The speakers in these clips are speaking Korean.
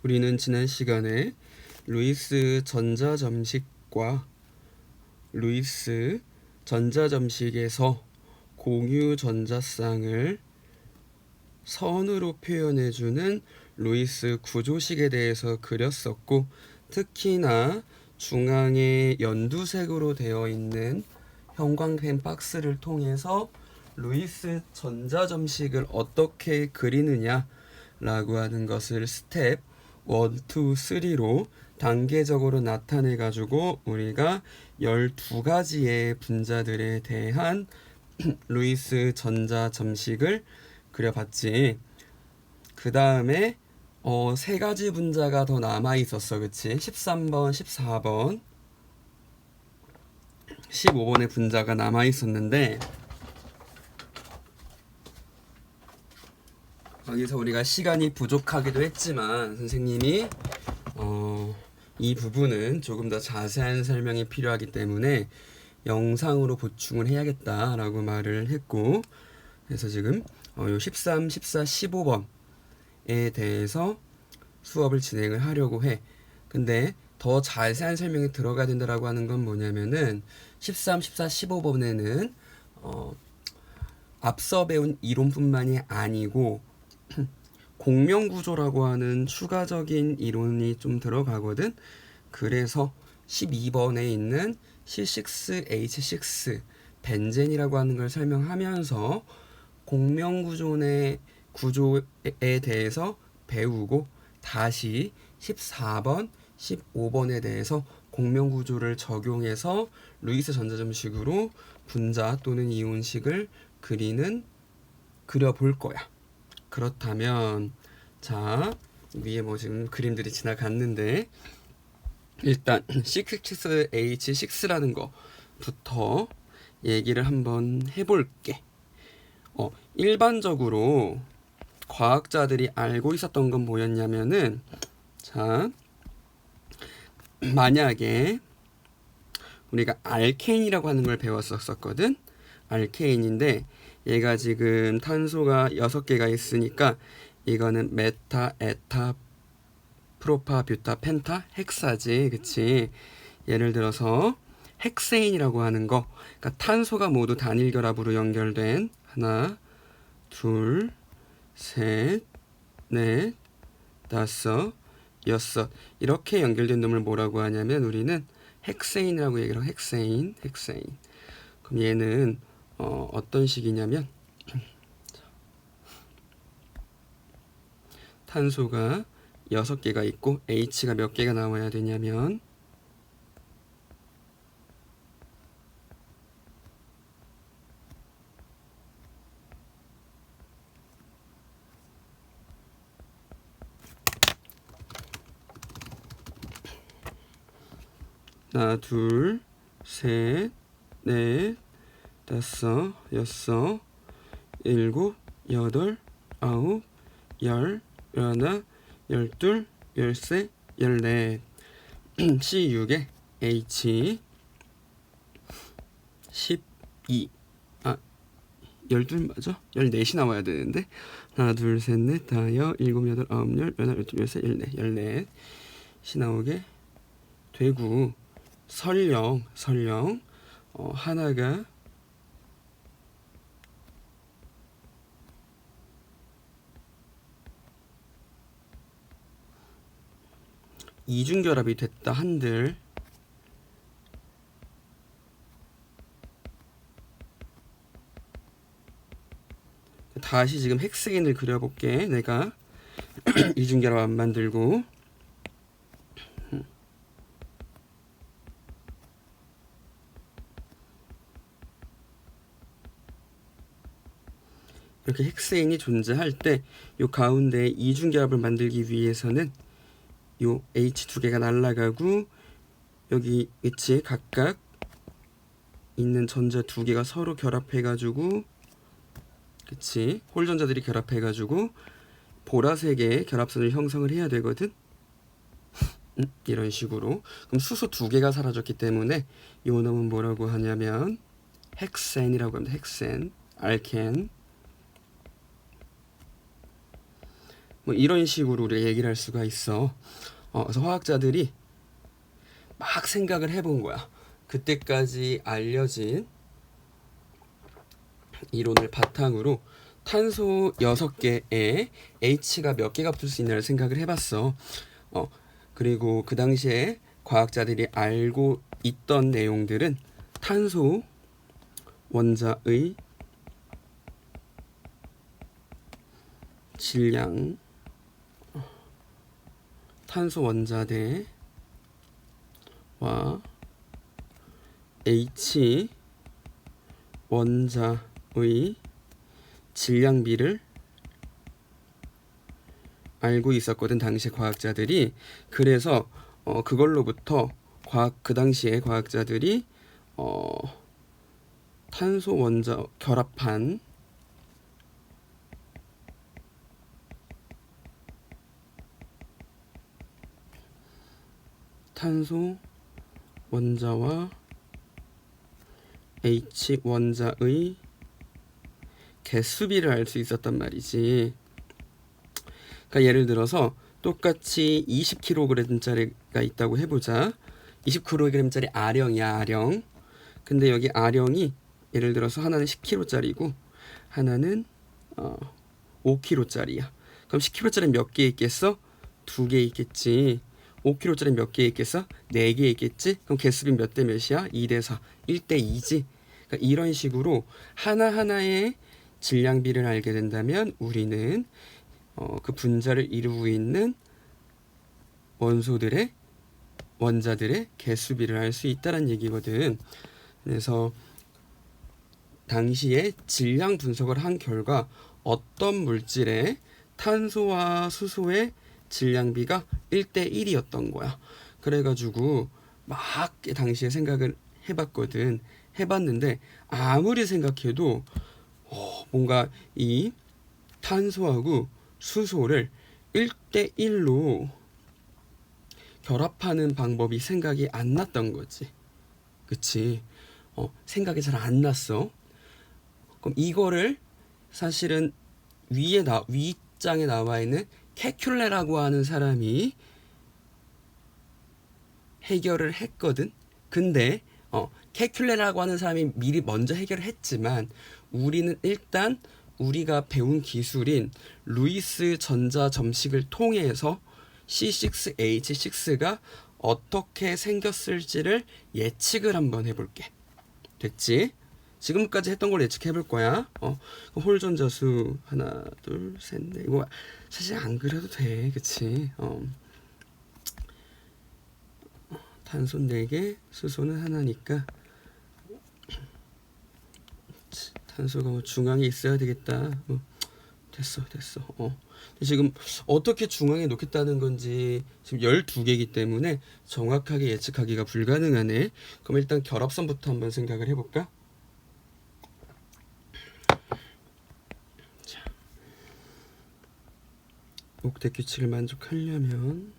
우리는 지난 시간에 루이스 전자점식과 루이스 전자점식에서 공유 전자쌍을 선으로 표현해주는 루이스 구조식에 대해서 그렸었고, 특히나 중앙에 연두색으로 되어 있는 형광펜 박스를 통해서 루이스 전자점식을 어떻게 그리느냐 라고 하는 것을 스텝 1, 2, 3로 단계적으로 나타내 가지고 우리가 12가지의 분자들에 대한 루이스 전자점식을 그려봤지. 그 다음에 3가지 분자가 더 남아 있었어, 그치? 13번, 14번, 15번의 분자가 남아 있었는데, 여기서 우리가 시간이 부족하기도 했지만 선생님이 이 부분은 조금 더 자세한 설명이 필요하기 때문에 영상으로 보충을 해야겠다라고 말을 했고, 그래서 지금 요 13, 14, 15번에 대해서 수업을 진행을 하려고 해. 근데 더 자세한 설명이 들어가야 된다라고 하는 건 뭐냐면은 13, 14, 15번에는 앞서 배운 이론뿐만이 아니고 공명구조라고 하는 추가적인 이론이 좀 들어가거든. 그래서 12번에 있는 C6H6 벤젠이라고 하는 걸 설명하면서 공명구조의 구조에 대해서 배우고, 다시 14번, 15번에 대해서 공명구조를 적용해서 루이스 전자점식으로 분자 또는 이온식을 그려볼 거야. 그렇다면 자, 위에 뭐 지금 그림들이 지나갔는데, 일단 C6H6라는 거부터 얘기를 한번 해볼게. 일반적으로 과학자들이 알고 있었던 건 뭐였냐면은, 자, 만약에 우리가 알케인이라고 하는 걸 배웠었거든. 알케인인데 얘가 지금 탄소가 6개가 있으니까 이거는 메타, 에타, 프로파, 뷰타, 펜타, 헥사지, 그치? 예를 들어서 헥세인이라고 하는 거, 그러니까 탄소가 모두 단일 결합으로 연결된 하나, 둘, 셋, 넷, 다섯, 여섯, 이렇게 연결된 놈을 뭐라고 하냐면 우리는 헥세인이라고 얘기를 하고, 헥세인. 그럼 얘는 어떤 식이냐면 탄소가 6개가 있고 H가 몇 개가 나와야 되냐면 하나, 둘, 셋, 넷, 다섯, 여섯, 일곱, 여덟, 아홉, 열, 열하나, 열둘, 열세, 열넷. C6에 H 12. 12 맞아? 14이 나와야 되는데. 하나, 둘, 셋, 넷, 다섯, 일곱, 여덟, 아홉, 열, 열하나, 열둘, 열세, 열넷. 시 나오게 되고, 설령 하나가 이중결합이 됐다 한들 다시 지금 헥세인을 그려볼게. 내가 이중결합 안 만들고 이렇게 헥세인이 존재할 때 요 가운데 이중결합을 만들기 위해서는 요 H 2개가 날아가고 여기 위치에 각각 있는 전자 2개가 서로 결합해가지고, 그치? 홀전자들이 결합해가지고 보라색의 결합선을 형성을 해야 되거든. 이런 식으로. 그럼 수소 2개가 사라졌기 때문에 요 놈은 뭐라고 하냐면 헥센이라고 합니다. 헥센, 알켄. 뭐 이런 식으로 우리가 얘기를 할 수가 있어. 그래서 화학자들이 막 생각을 해본 거야. 그때까지 알려진 이론을 바탕으로 탄소 6개에 H가 몇 개가 붙을 수 있나를 생각을 해봤어. 그리고 그 당시에 과학자들이 알고 있던 내용들은 탄소 원자의 질량, 탄소 원자대와 H 원자의 질량비를 알고 있었거든, 당시 과학자들이. 그래서 그걸로부터 그 당시에 과학자들이 탄소 원자 결합한 탄소 원자와 H 원자의 개수비를 알 수 있었단 말이지. 그러니까 예를 들어서 똑같이 20kg짜리가 있다고 해보자. 20kg짜리 아령이야, 아령. 근데 여기 아령이 예를 들어서 하나는 10kg짜리고 하나는 5kg짜리야. 그럼 10kg짜리 몇 개 있겠어? 2개 있겠지. 5kg짜리 몇 개 있겠어? 4개 있겠지. 그럼 개수비 몇 대 몇이야? 2대 4, 1대 2지. 그러니까 이런 식으로 하나하나의 질량비를 알게 된다면 우리는 그 분자를 이루고 있는 원자들의 개수비를 알 수 있다는 얘기거든. 그래서 당시에 질량 분석을 한 결과 어떤 물질의 탄소와 수소의 질량비가 1대 1이었던 거야. 그래가지고 막 당시에 생각을 해봤는데 아무리 생각해도 뭔가 이 탄소하고 수소를 1대 1로 결합하는 방법이 생각이 안 났던 거지. 그치? 생각이 잘 안 났어. 그럼 이거를 사실은 윗장에 나와 있는 케큘레라고 하는 사람이 해결을 했거든. 근데 케큘레라고 하는 사람이 미리 먼저 해결을 했지만 우리는 일단 우리가 배운 기술인 루이스 전자 점식을 통해서 C6H6가 어떻게 생겼을지를 예측을 한번 해볼게. 됐지? 지금까지 했던 걸 예측해볼 거야. 홀 전자수 하나, 둘, 셋, 넷. 이거 사실 안 그려도 돼, 그치? 탄소 4개, 수소는 하나니까 탄소가 뭐 중앙에 있어야 되겠다. 됐어. 지금 어떻게 중앙에 놓겠다는 건지 지금 12개이기 때문에 정확하게 예측하기가 불가능하네. 그럼 일단 결합선부터 한번 생각을 해볼까? 자, 옥텟 규칙을 만족하려면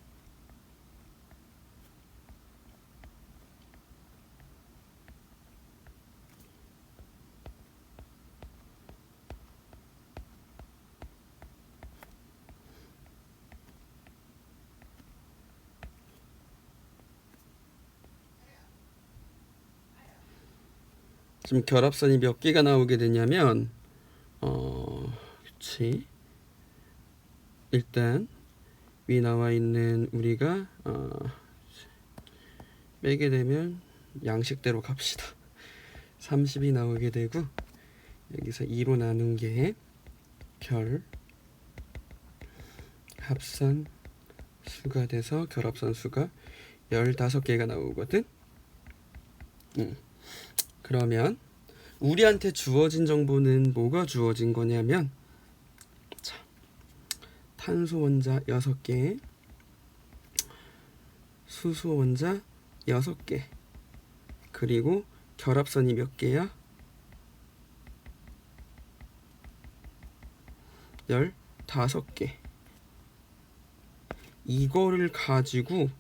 지금 결합선이 몇 개가 나오게 되냐면 그치, 일단 위 나와 있는 우리가 빼게 되면 양식대로 갑시다. 30이 나오게 되고 여기서 2로 나눈 게 합선 수가 돼서 결합선 수가 15개가 나오거든. 그러면 우리한테 주어진 정보는 뭐가 주어진 거냐면, 자, 탄소 원자 6개, 수소 원자 6개, 그리고 결합선이 몇 개야? 15개. 이거를 가지고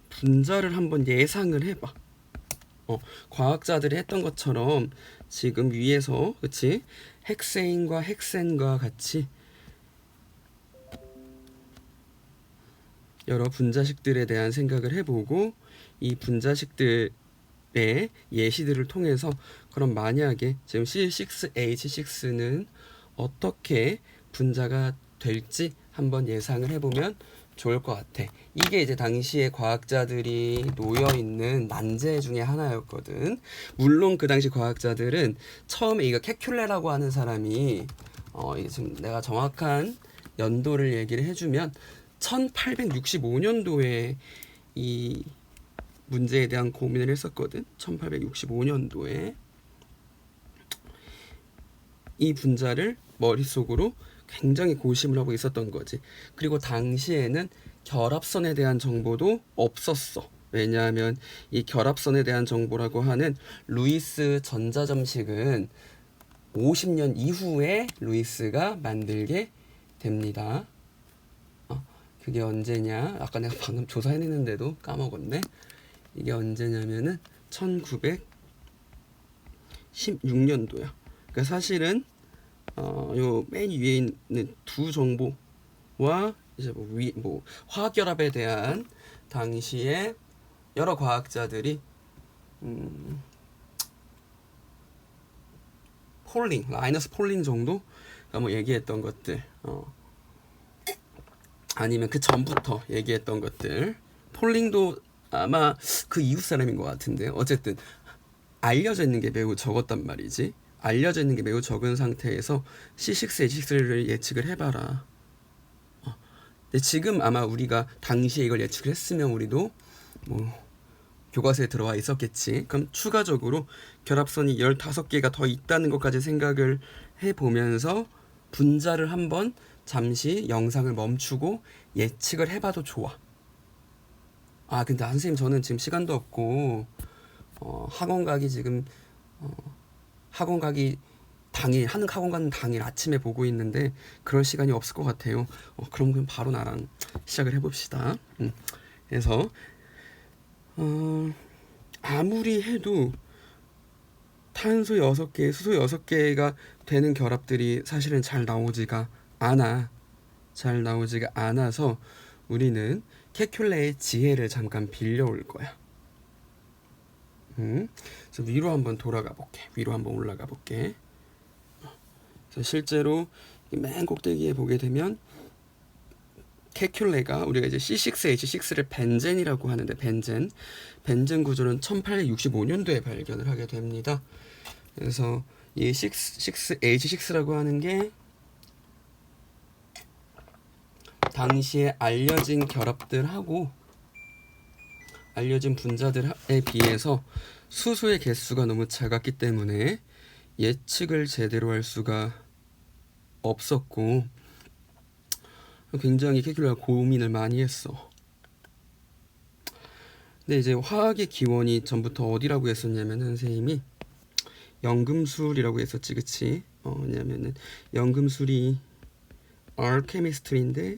분자를 한번 예상을 해봐. 과학자들이 했던 것처럼 지금 위에서 그치 헥세인과 헥센과 같이 여러 분자식들에 대한 생각을 해보고 이 분자식들의 예시들을 통해서 그럼 만약에 지금 C6H6는 어떻게 분자가 될지 한번 예상을 해보면 좋을 것 같아. 이게 이제 당시에 과학자들이 놓여 있는 난제 중에 하나였거든. 물론 그 당시 과학자들은 처음에 이거 케큘레라고 하는 사람이 이게 지금 내가 정확한 연도를 얘기를 해주면 1865년도에 이 문제에 대한 고민을 했었거든. 1865년도에 이 분자를 머릿속으로 굉장히 고심을 하고 있었던 거지. 그리고 당시에는 결합선에 대한 정보도 없었어. 왜냐하면 이 결합선에 대한 정보라고 하는 루이스 전자점식은 50년 이후에 루이스가 만들게 됩니다. 그게 언제냐? 아까 내가 방금 조사해냈는데도 까먹었네. 이게 언제냐면은 1916년도야. 그러니까 사실은 요 맨 위에 있는 두 정보와 이제 뭐 화학결합에 대한 당시에 여러 과학자들이 폴링, 라이너스 폴링 정도 뭐 얘기했던 것들, 아니면 그 전부터 얘기했던 것들. 폴링도 아마 그 이웃 사람인 것 같은데 어쨌든 알려져 있는 게 매우 적었단 말이지. 알려져 있는 게 매우 적은 상태에서 C6H6를 예측을 해봐라. 근데 지금 아마 우리가 당시에 이걸 예측을 했으면 우리도 뭐 교과서에 들어와 있었겠지. 그럼 추가적으로 결합선이 15개가 더 있다는 것까지 생각을 해보면서 분자를 한번 잠시 영상을 멈추고 예측을 해봐도 좋아. 근데 선생님 저는 지금 시간도 없고 학원 가기 지금 학원 가기 당일 하는 학원 가는 당일 아침에 보고 있는데 그럴 시간이 없을 것 같아요. 그럼 바로 나랑 시작을 해봅시다. 그래서 아무리 해도 탄소 6개, 수소 6개가 되는 결합들이 사실은 잘 나오지가 않아서 우리는 케큘레의 지혜를 잠깐 빌려올 거야. 그래서 위로 한번 돌아가 볼게. 위로 한번 올라가 볼게. 그래서 실제로 맨 꼭대기에 보게 되면 케큘레가 우리가 이제 C6H6를 벤젠이라고 하는데 벤젠 구조는 1865년도에 발견을 하게 됩니다. 그래서 이 6H6라고 하는 게 당시에 알려진 결합들하고 알려진 분자들에 비해서 수소의 개수가 너무 작았기 때문에 예측을 제대로 할 수가 없었고 굉장히 케큘레가 고민을 많이 했어. 근데 이제 화학의 기원이 전부터 어디라고 했었냐면 선생님이 연금술이라고 했었지, 그치? 왜냐면은 연금술이 알케미스트인데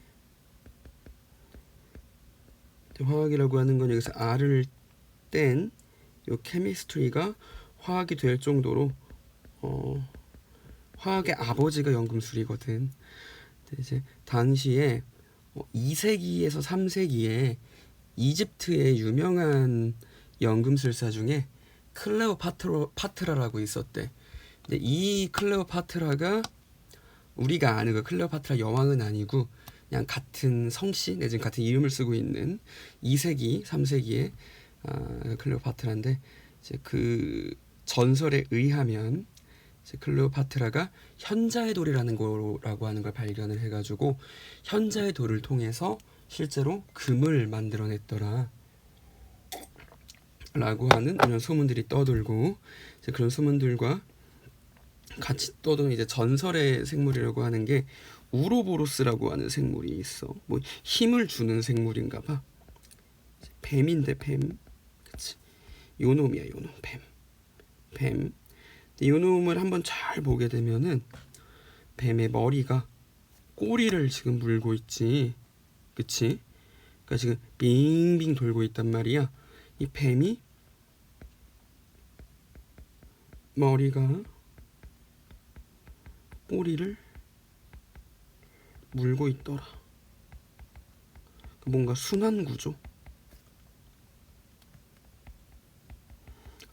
화학이라고 하는 건 여기서 R을 뗀 요 케미스트리가 화학이 될 정도로 화학의 아버지가 연금술이거든. 이제 당시에 2세기에서 3세기에 이집트의 유명한 연금술사 중에 클레오파트라라고 있었대. 근데 이 클레오파트라가 우리가 아는 그 클레오파트라 여왕은 아니고 그냥 같은 성씨 내지는 같은 이름을 쓰고 있는 2세기, 3세기의 클레오파트라인데 이제 그 전설에 의하면 이제 클레오파트라가 현자의 돌이라는 거라고 하는 걸 발견을 해가지고 현자의 돌을 통해서 실제로 금을 만들어냈더라 라고 하는 이런 소문들이 떠돌고 이제 그런 소문들과 같이 떠도는 이제 전설의 생물이라고 하는 게 우로보로스라고 하는 생물이 있어. 뭐 힘을 주는 생물인가 봐. 뱀인데 뱀. 그치. 요놈이야 요놈. 뱀. 요놈을 한번 잘 보게 되면은 뱀의 머리가 꼬리를 지금 물고 있지. 그치? 그러니까 지금 빙빙 돌고 있단 말이야. 이 뱀이 머리가 꼬리를 물고 있더라. 뭔가 순환 구조.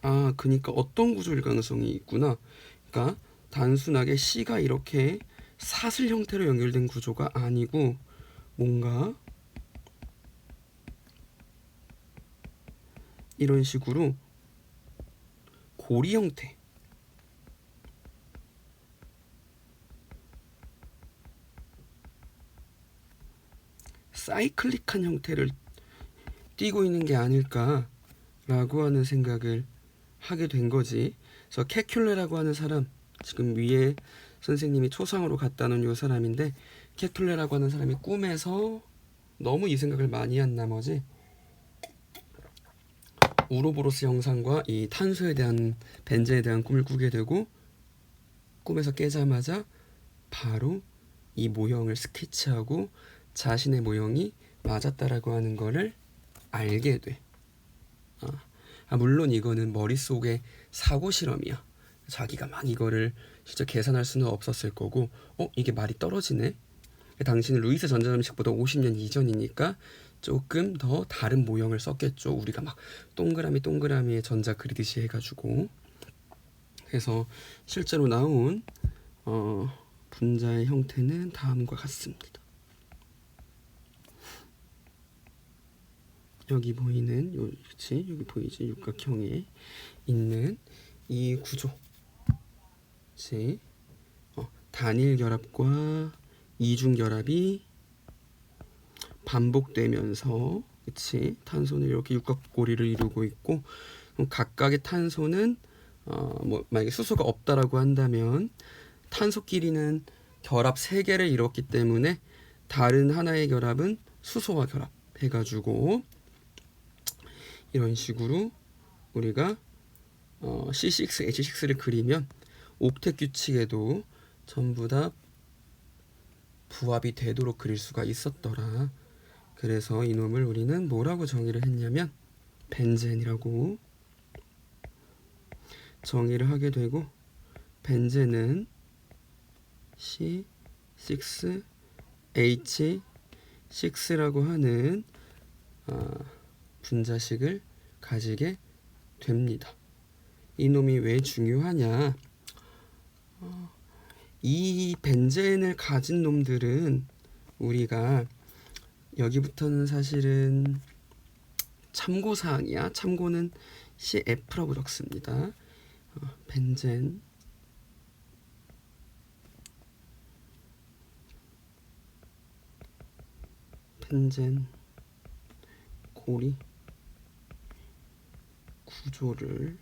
아, 그니까 어떤 구조일 가능성이 있구나. 그러니까 단순하게 C가 이렇게 사슬 형태로 연결된 구조가 아니고 뭔가 이런 식으로 고리 형태, 사이클릭한 형태를 띠고 있는 게 아닐까라고 하는 생각을 하게 된 거지. 그래서 케큘레라고 하는 사람, 지금 위에 선생님이 초상으로 갖다 놓은 요 사람인데, 케큘레라고 하는 사람이 꿈에서 너무 이 생각을 많이 한 나머지 우로보로스 형상과 이 탄소에 대한, 벤젠에 대한 꿈을 꾸게 되고, 꿈에서 깨자마자 바로 이 모형을 스케치하고 자신의 모형이 맞았다라고 하는 거를 알게 돼. 물론 이거는 머릿속에 사고 실험이야. 자기가 막 이거를 진짜 계산할 수는 없었을 거고, 이게 말이 떨어지네. 당신은 루이스 전자점식보다 50년 이전이니까 조금 더 다른 모형을 썼겠죠. 우리가 막 동그라미에 전자 그리듯이 해가지고. 그래서 실제로 나온 분자의 형태는 다음과 같습니다. 여기 보이는 그치? 여기 보이지? 육각형에 있는 이 구조, 그치? 단일 결합과 이중 결합이 반복되면서, 그치? 탄소는 이렇게 육각고리를 이루고 있고, 각각의 탄소는 만약에 수소가 없다라고 한다면 탄소끼리는 결합 3개를 이뤘기 때문에 다른 하나의 결합은 수소와 결합해가지고 이런 식으로 우리가 C6H6를 그리면 옥텟 규칙에도 전부 다 부합이 되도록 그릴 수가 있었더라. 그래서 이놈을 우리는 뭐라고 정의를 했냐면 벤젠이라고 정의를 하게 되고, 벤젠은 C6H6라고 하는 분자식을 가지게 됩니다. 이놈이 왜 중요하냐? 이 벤젠을 가진 놈들은 우리가 여기부터는 사실은 참고사항이야. 참고는 CF라고 적습니다. 벤젠 고리 구조를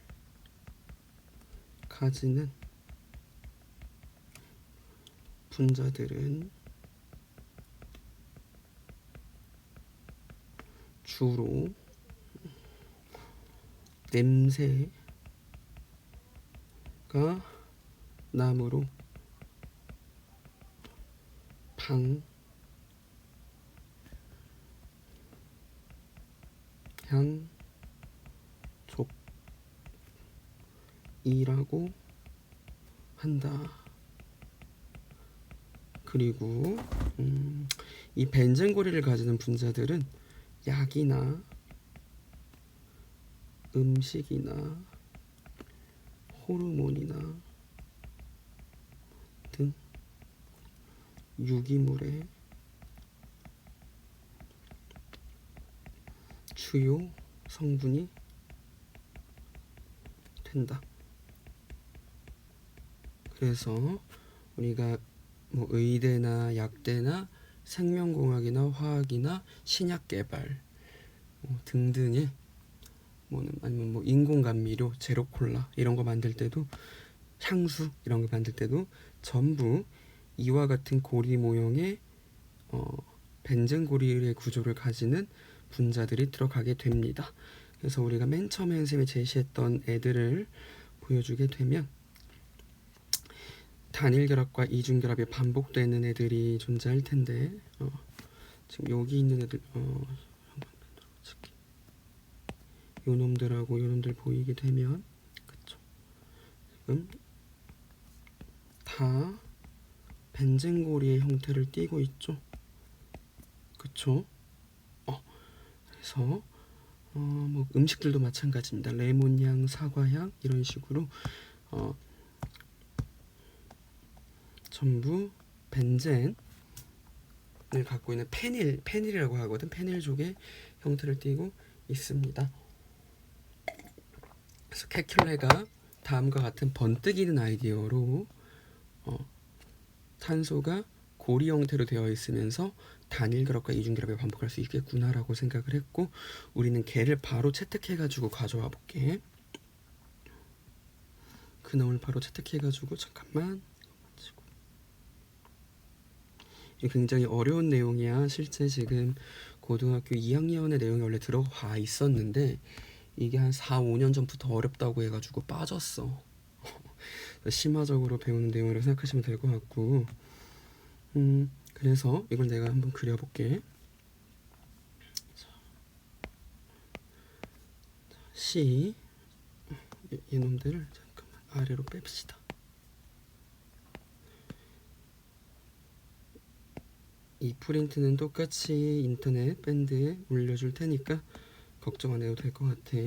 가지는 분자들은 주로 냄새가 나므로 방향족이라고 한다. 그리고 이 벤젠고리를 가지는 분자들은 약이나 음식이나 호르몬이나 등 유기물의 주요 성분이 된다. 그래서 우리가 뭐 의대나 약대나 생명공학이나 화학이나 신약 개발 등등의 아니면 뭐 인공감미료, 제로콜라 이런 거 만들 때도, 향수 이런 거 만들 때도 전부 이와 같은 고리 모형의 벤젠 고리의 구조를 가지는 분자들이 들어가게 됩니다. 그래서 우리가 맨 처음에 선생님이 제시했던 애들을 보여주게 되면 단일 결합과 이중 결합이 반복되는 애들이 존재할 텐데, 지금 여기 있는 애들, 요놈들하고 요놈들 보이게 되면, 그쵸? 다 벤젠고리의 형태를 띠고 있죠. 그쵸? 그래서 뭐 음식들도 마찬가지입니다. 레몬향, 사과향 이런 식으로 전부 벤젠을 갖고 있는 페닐이라고 하거든. 페닐족의 형태를 띠고 있습니다. 그래서 케큘레가 다음과 같은 번뜩이는 아이디어로 탄소가 고리 형태로 되어 있으면서 단일 결합과 이중 결합을 반복할 수 있겠구나라고 생각을 했고, 우리는 걔를 바로 채택해가지고 가져와 볼게. 그 놈을 바로 채택해가지고 잠깐만. 이게 굉장히 어려운 내용이야. 실제 지금 고등학교 2학년의 내용이 원래 들어와 있었는데 이게 한 4, 5년 전부터 어렵다고 해가지고 빠졌어. 심화적으로 배우는 내용이라고 생각하시면 될 것 같고, 그래서 이걸 내가 한번 그려볼게. C 이놈들을 잠깐만 아래로 뺍시다. 이 프린트는 똑같이 인터넷 밴드에 올려줄 테니까 걱정 안 해도 될 것 같아.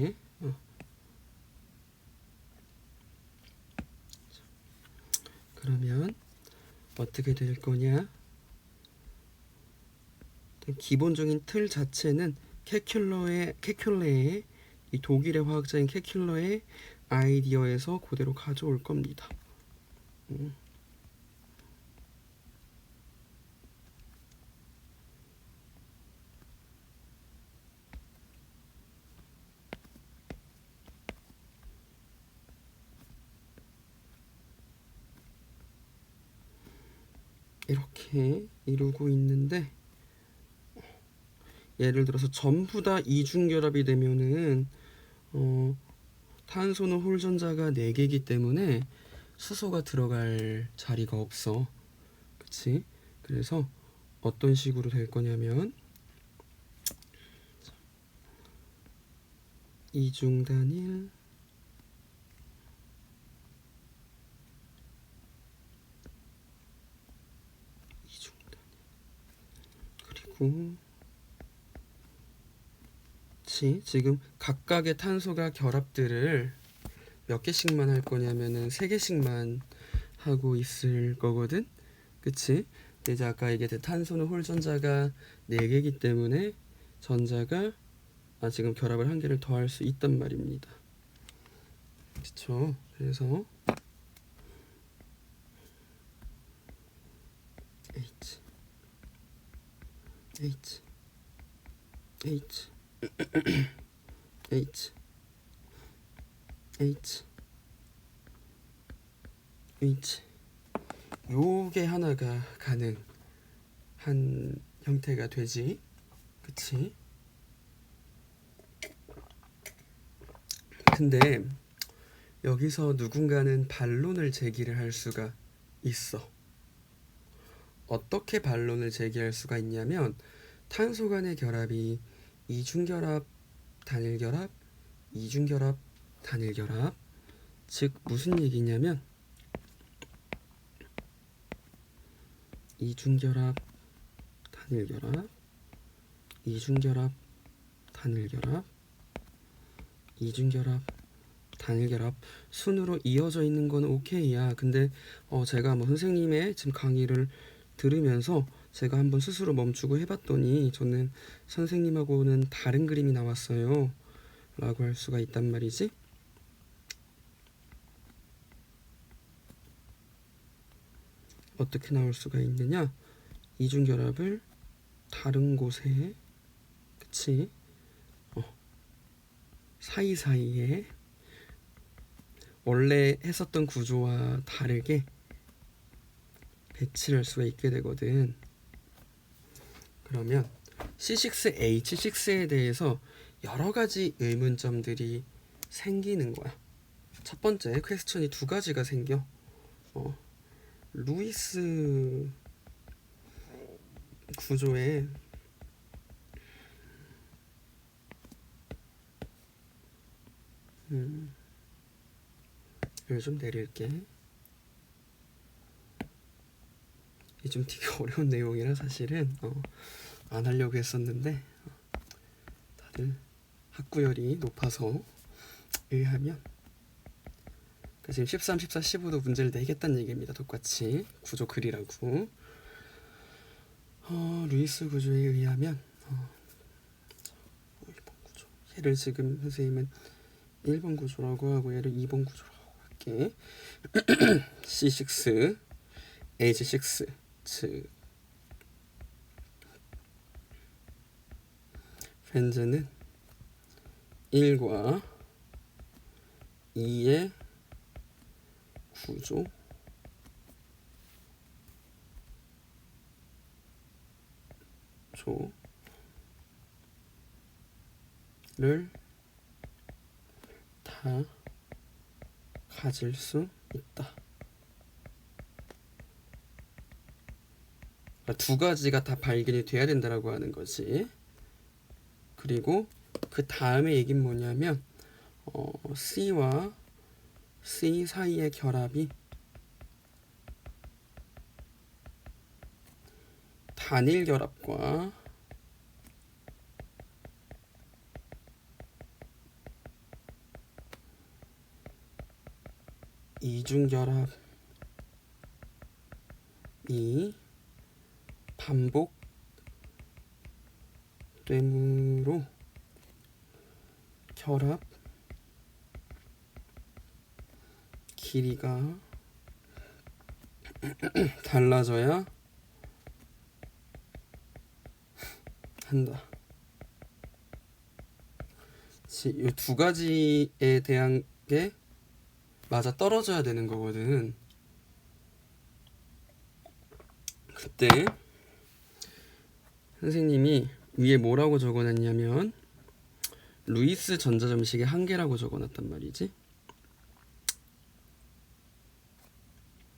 그러면 어떻게 될 거냐? 기본적인 틀 자체는 케큘레의 이 독일의 화학자인 케큘러의 아이디어에서 그대로 가져올 겁니다. 이렇게 이루고 있는데, 예를 들어서 전부 다 이중결합이 되면은 탄소는 홀전자가 4개이기 때문에 수소가 들어갈 자리가 없어. 그치? 그래서 어떤 식으로 될 거냐면 이중단일 그리고 지금 각각의 탄소가 결합들을 몇 개씩만 할 거냐면은 3개씩만 하고 있을 거거든. 그치? 이제 아까 얘기했듯 탄소는 홀전자가 4개이기 때문에 전자가 지금 결합을 1개를 더 할 수 있단 말입니다. 그쵸? 그래서 H H H H H H 요게 하나가 가능한 형태가 되지. 그치? 근데 여기서 누군가는 반론을 제기를 할 수가 있어. 어떻게 반론을 제기할 수가 있냐면, 탄소 간의 결합이 이중결합, 단일결합, 이중결합, 단일결합, 즉 무슨 얘기냐면 이중결합, 단일결합, 이중결합, 단일결합, 이중결합, 단일결합 순으로 이어져 있는 건 오케이야. 근데 제가 뭐 선생님의 지금 강의를 들으면서 제가 한번 스스로 멈추고 해봤더니 저는 선생님하고는 다른 그림이 나왔어요 라고 할 수가 있단 말이지. 어떻게 나올 수가 있느냐? 이중결합을 다른 곳에, 그치? 사이사이에 원래 했었던 구조와 다르게 배치를 할 수가 있게 되거든. 그러면 C6H6에 대해서 여러 가지 의문점들이 생기는 거야. 첫 번째 퀘스천이 2가지가 생겨. 루이스 구조에 좀 내릴게. 이 좀 되게 어려운 내용이라 사실은 안 하려고 했었는데 다들 학구열이 높아서 의하면 지금 13, 14, 15도 문제를 내겠다는 얘기입니다. 똑같이 구조 그리라고. 루이스 구조에 의하면 1번 구조. 얘를 지금 선생님은 1번 구조라고 하고 얘를 2번 구조라고 할게. C6, H6, 즉 벤젠은 1과 2의 구조 를 다 가질 수 있다. 그러니까 두 가지가 다 발견이 돼야 된다라고 하는 거지. 그리고 그 다음에 얘기는 뭐냐면 C와 C 사이의 결합이 단일 결합과 이중 결합이 반복되므로 결합 길이가 달라져야 한다. 이 두 가지에 대한 게 맞아 떨어져야 되는 거거든. 그때 선생님이 위에 뭐라고 적어놨냐면 루이스 전자점식의 한계라고 적어놨단 말이지.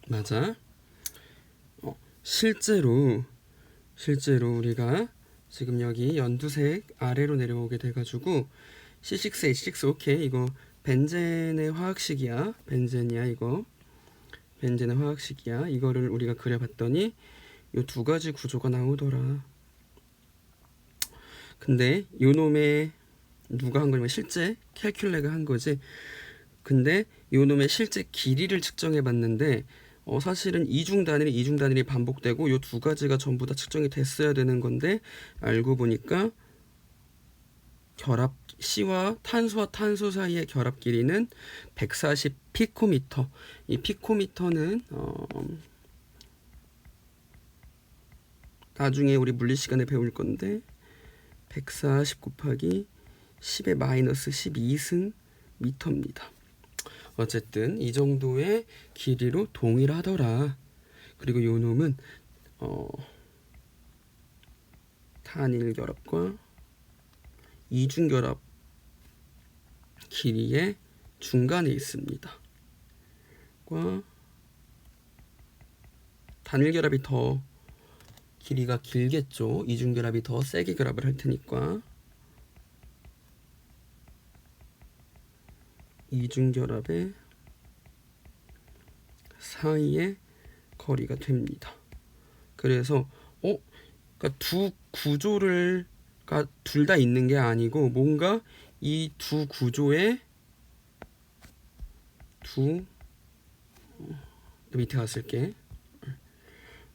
맞아. 실제로 우리가 지금 여기 연두색 아래로 내려오게 돼가지고 C6, H6 오케이. 이거 벤젠의 화학식이야. 벤젠이야 이거. 벤젠의 화학식이야. 이거를 우리가 그려봤더니 요 두 가지 구조가 나오더라. 근데 요 놈의 누가 한 거냐면 실제 캘큘레가 한 거지. 근데 요 놈의 실제 길이를 측정해 봤는데 사실은 이중 단일이 반복되고 요 두 가지가 전부 다 측정이 됐어야 되는 건데 알고 보니까 결합 C와 탄소 사이의 결합 길이는 140 피코미터. 이 피코미터는 나중에 우리 물리 시간에 배울 건데 140 곱하기 10의 마이너스 12승 미터입니다. 어쨌든 이 정도의 길이로 동일하더라. 그리고 요 놈은 단일 결합과 이중 결합 길이의 중간에 있습니다. 과 단일 결합이 더 길이가 길겠죠. 이중 결합이 더 세게 결합을 할 테니까. 이중 결합의 사이의 거리가 됩니다. 그래서 그러니까 두 구조를 둘 다 있는 게 아니고 뭔가 이 두 구조의 밑에 갔을게.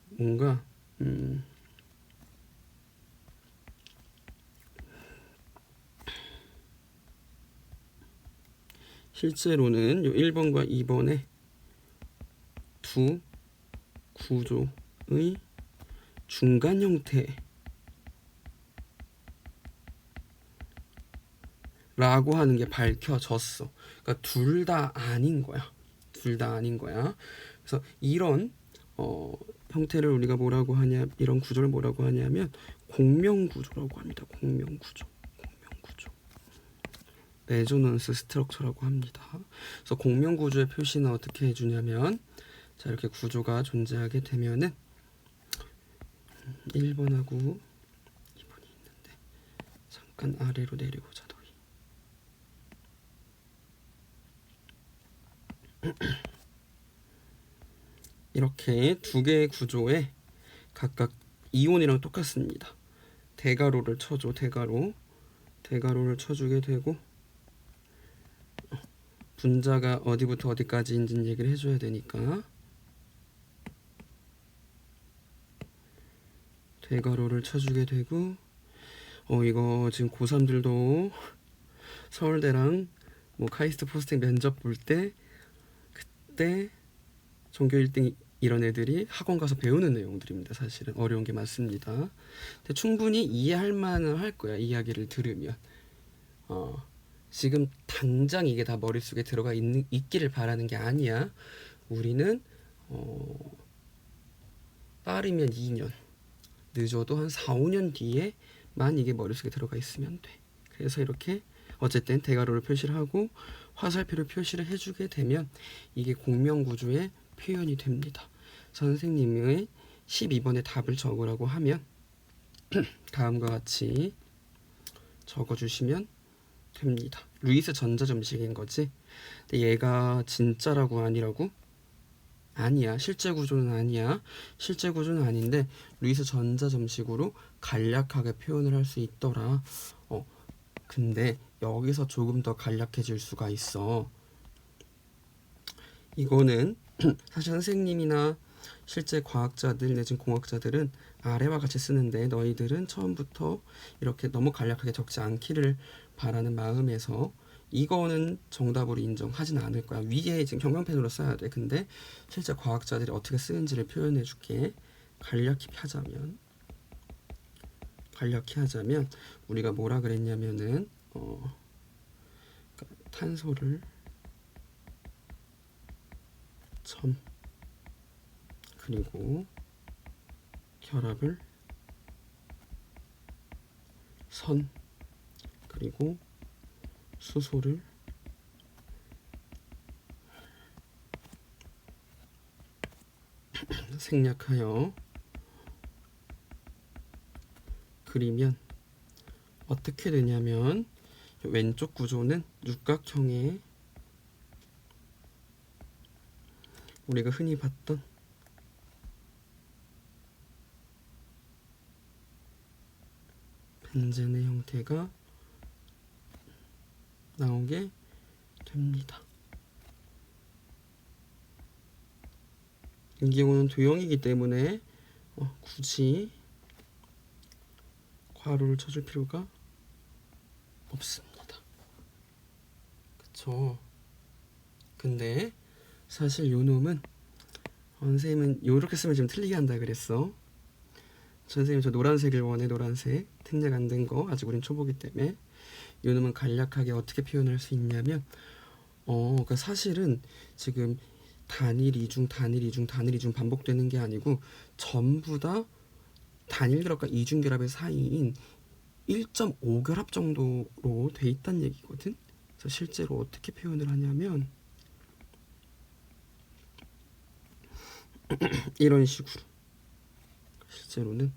뭔가 실제로는 요 1번과 2번의 두 구조의 중간 형태 라고 하는 게 밝혀졌어. 그러니까 둘 다 아닌 거야. 그래서 이런 형태를 우리가 뭐라고 하냐, 이런 구조를 뭐라고 하냐면 공명구조라고 합니다. 공명구조. 레조넌스 스트럭처라고 합니다. 그래서 공명구조의 표시는 어떻게 해주냐면 자, 이렇게 구조가 존재하게 되면은 1번하고 2번이 있는데 잠깐 아래로 내려오자. 이렇게 두 개의 구조에 각각 이온이랑 똑같습니다. 대가로를 쳐줘. 대가로를 쳐주게 되고, 분자가 어디부터 어디까지인지 얘기를 해줘야 되니까 대가로를 쳐주게 되고, 이거 지금 고3들도 서울대랑 뭐 카이스트 포스텍 면접 볼 때 그때 전교 1등 이런 애들이 학원 가서 배우는 내용들입니다. 사실은 어려운 게 많습니다. 근데 충분히 이해할 만은 할 거야. 이야기를 들으면. 지금 당장 이게 다 머릿속에 들어가 있기를 바라는 게 아니야. 우리는 빠르면 2년, 늦어도 한 4, 5년 뒤에만 이게 머릿속에 들어가 있으면 돼. 그래서 이렇게 어쨌든 대괄호를 표시를 하고 화살표를 표시를 해주게 되면 이게 공명구조의 표현이 됩니다. 선생님의 12번의 답을 적으라고 하면 다음과 같이 적어주시면 됩니다. 루이스 전자점식인 거지. 근데 얘가 진짜라고 아니라고? 아니야. 실제 구조는 아니야. 실제 구조는 아닌데 루이스 전자점식으로 간략하게 표현을 할 수 있더라. 근데 여기서 조금 더 간략해질 수가 있어. 이거는 사실 선생님이나 실제 과학자들 내지는 공학자들은 아래와 같이 쓰는데 너희들은 처음부터 이렇게 너무 간략하게 적지 않기를 바라는 마음에서 이거는 정답으로 인정하진 않을 거야. 위에 지금 형광펜으로 써야 돼. 근데 실제 과학자들이 어떻게 쓰는지를 표현해 줄게. 간략히 하자면 우리가 뭐라 그랬냐면은 탄소를 점 그리고 결합을 선 그리고 수소를 생략하여 그리면 어떻게 되냐면 왼쪽 구조는 육각형의 우리가 흔히 봤던 벤젠의 형태가 나오게 됩니다. 이 경우는 도형이기 때문에 굳이 괄호를 쳐줄 필요가 없습니다. 그쵸? 근데 사실 요 놈은 선생님은 요렇게 쓰면 좀 틀리게 한다 그랬어. 선생님 저 노란색을 원해. 노란색 특례 안 된 거. 아직 우린 초보기 때문에 요 놈은 간략하게 어떻게 표현할 수 있냐면 그러니까 사실은 지금 단일 이중 반복되는 게 아니고 전부 다 단일 결합과 이중 결합의 사이인 1.5 결합 정도로 돼 있다는 얘기거든. 그래서 실제로 어떻게 표현을 하냐면 이런 식으로 실제로는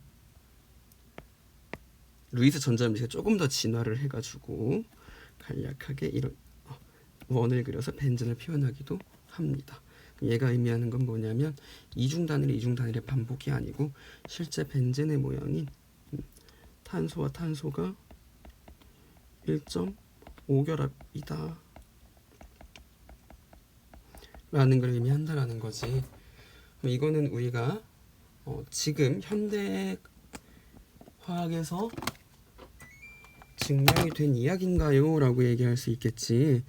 루이스 전자점식에 조금 더 진화를 해가지고 간략하게 이런 원을 그려서 벤젠을 표현하기도 합니다. 얘가 의미하는 건 뭐냐면 이중 단일의 반복이 아니고 실제 벤젠의 모양인 탄소와 탄소가 1.5결합이다 라는 걸 의미한다라는 거지. 이거는 우리가 지금 현대 화학에서 증명이 된 이야기인가요? 라고 얘기할 수 있겠지.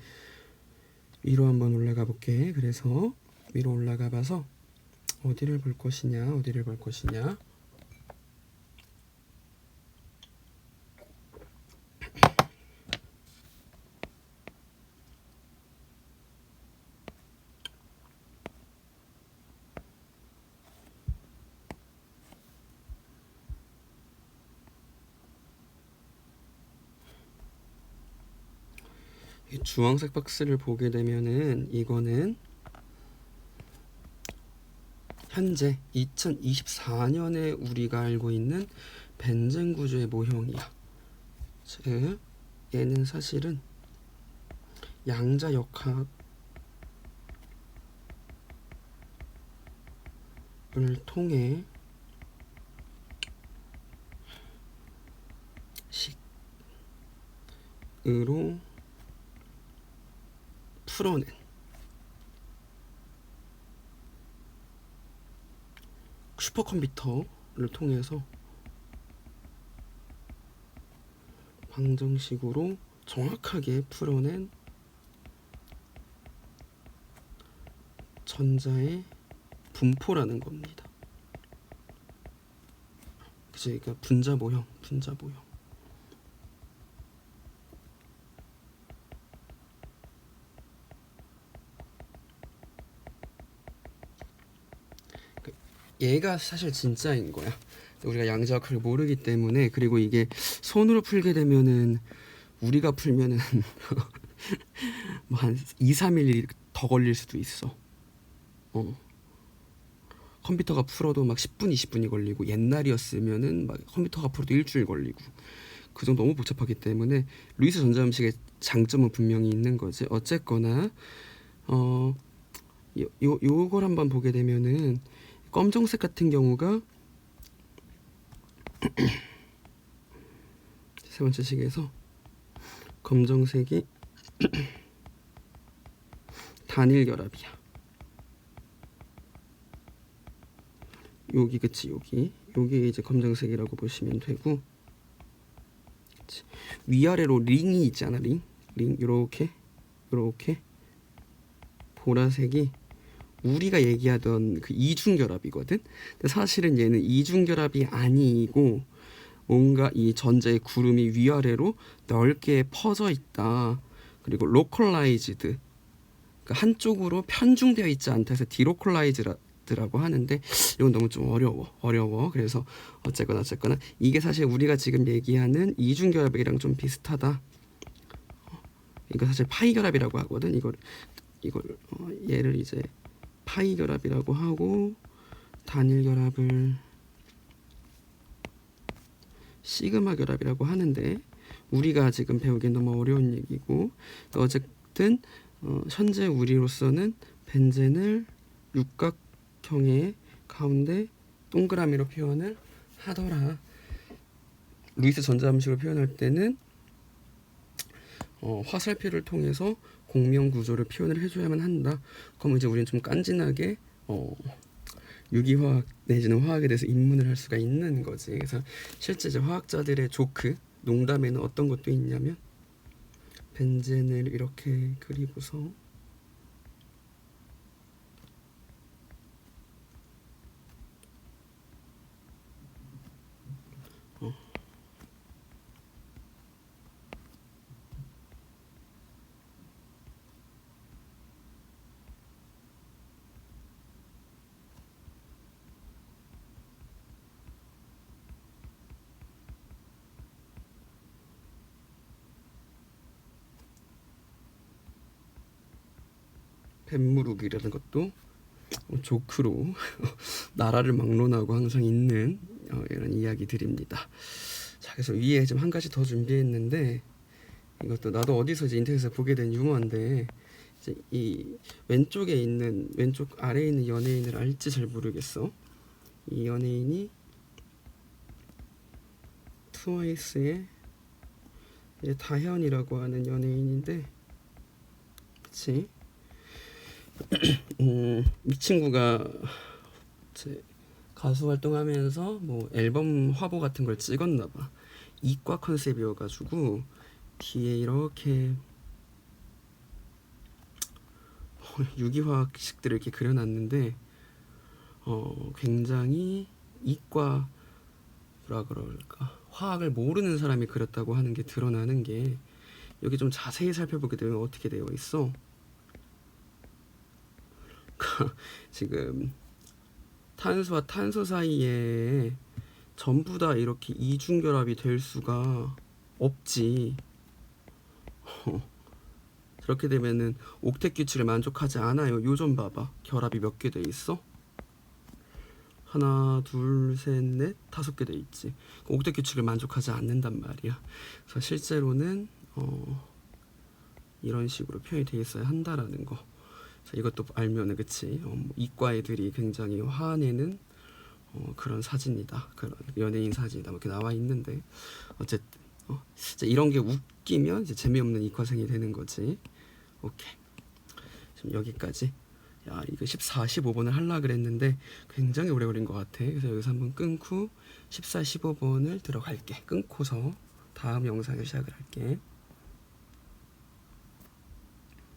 위로 한번 올라가 볼게. 그래서 위로 올라가 봐서 어디를 볼 것이냐. 이 주황색 박스를 보게 되면은 이거는 현재 2024년에 우리가 알고 있는 벤젠 구조의 모형이야. 즉 얘는 사실은 양자역학의 통해 식으로 풀어낸 슈퍼컴퓨터를 통해서 방정식으로 정확하게 풀어낸 전자의 분포라는 겁니다. 그러니까 분자 모형. 얘가 사실 진짜인 거야. 우리가 양자역학을 모르기 때문에. 그리고 이게 손으로 풀게 되면은 우리가 풀면은 뭐 한 2, 3일 더 걸릴 수도 있어. 컴퓨터가 풀어도 막 10분, 20분이 걸리고, 옛날이었으면은 막 컴퓨터가 풀어도 일주일 걸리고, 그 정도 너무 복잡하기 때문에 루이스 전자음식의 장점은 분명히 있는 거지. 어쨌거나 요걸 한번 보게 되면은 검정색 같은 경우가 세 번째 식에서 검정색이 단일 결합이야. 여기 그치, 여기 이제 검정색이라고 보시면 되고, 그치. 위아래로 링이 있잖아. 링 요렇게 보라색이 우리가 얘기하던 그 이중결합이거든. 근데 사실은 얘는 이중결합이 아니고 뭔가 이 전자의 구름이 위아래로 넓게 퍼져 있다. 그리고 로컬라이즈드, 그러니까 한쪽으로 편중되어 있지 않다 해서 디로컬라이즈라고 하는데, 이건 너무 좀 어려워. 그래서 어쨌거나 이게 사실 우리가 지금 얘기하는 이중결합이랑 좀 비슷하다. 이거 사실 파이 결합이라고 하거든. 이걸 얘를 이제 파이 결합이라고 하고, 단일 결합을 시그마 결합이라고 하는데, 우리가 지금 배우기엔 너무 어려운 얘기고, 어쨌든 현재 우리로서는 벤젠을 육각형의 가운데 동그라미로 표현을 하더라. 루이스 전자음식으로 표현할 때는 화살표를 통해서 공명 구조를 표현을 해줘야만 한다. 그럼 이제 우리는 좀 깐진하게 유기화학 내지는 화학에 대해서 입문을 할 수가 있는 거지. 그래서 실제 이제 화학자들의 조크, 농담에는 어떤 것도 있냐면, 벤젠을 이렇게 그리고서 뱀무룩이라는 것도 조크로 나라를 막론하고 항상 있는 이런 이야기들입니다. 자, 그래서 위에 좀 한 가지 더 준비했는데, 이것도 나도 어디서 이제 인터넷에서 보게 된 유머인데, 이제 이 왼쪽 아래에 있는 연예인을 알지 잘 모르겠어. 이 연예인이 트와이스의 다현이라고 하는 연예인인데, 그치? 이 친구가 가수 활동하면서 뭐 앨범 화보 같은 걸 찍었나봐. 이과 컨셉이어가지고 뒤에 이렇게 유기화학식들을 이렇게 그려놨는데, 굉장히 이과 뭐라 그럴까, 화학을 모르는 사람이 그렸다고 하는 게 드러나는 게, 여기 좀 자세히 살펴보게 되면 어떻게 되어 있어. 지금 탄소와 탄소 사이에 전부 다 이렇게 이중결합이 될 수가 없지. 그렇게 되면은 옥텟 규칙을 만족하지 않아요. 요 좀 봐봐. 결합이 몇 개 돼 있어? 하나, 둘, 셋, 넷, 5개 돼 있지. 옥텟 규칙을 만족하지 않는단 말이야. 그래서 실제로는 이런 식으로 표현이 돼 있어야 한다라는 거. 자, 이것도 알면은 그치 뭐 이과 애들이 굉장히 화내는 그런 사진이다, 그런 연예인 사진이다, 뭐 이렇게 나와 있는데 어쨌든 자, 이런 게 웃기면 이제 재미없는 이과생이 되는 거지. 오케이. 지금 여기까지. 야, 이거 14, 15번을 하려고 그랬는데 굉장히 오래 걸린 것 같아. 그래서 여기서 한번 끊고 14, 15번을 들어갈게. 끊고서 다음 영상을 시작을 할게.